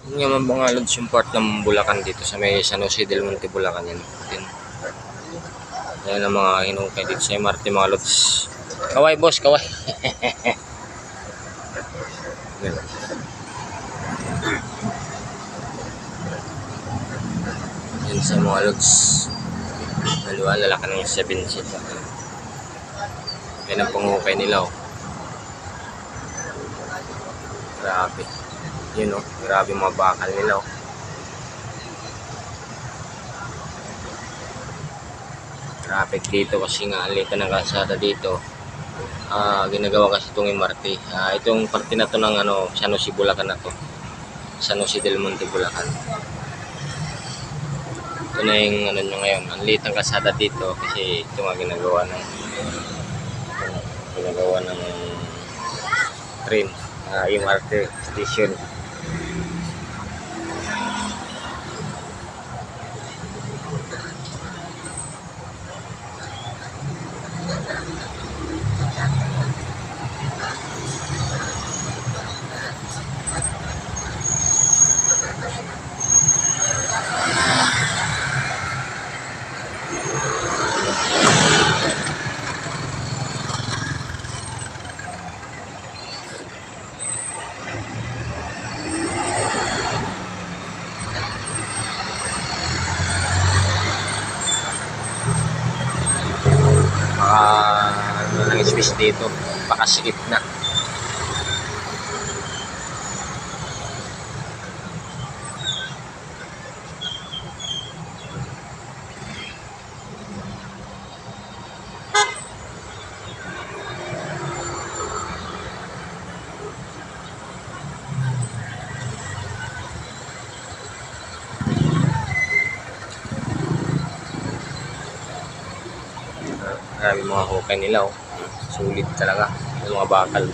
Yun nga mga lods yung part ng Bulacan dito sa may San Jose del Monte, Bulacan yan. Yan ang mga hinukay dito sa MRT mga lods. Kaway boss, kaway. Yan sa mga lods. Dalawa, lalaki ng 7 seat. Yan ang panghukay nila oh. Grabe. Yun oh, grabe mga bakal nila oh. Traffic dito kasi nga alita ng kalsada dito. Ginagawa kasi itong MRT. Itong parte na to ng San Jose Bulacan na to. San Jose del Monte, Bulacan. Ito na yung nyo ngayon. Ang liit ng kalsada dito kasi ito nga ginagawa ng train, MRT station. Ng space dito, pakasikip na. Marami mga hukay nila oh. Sulit talaga yung mga bakal.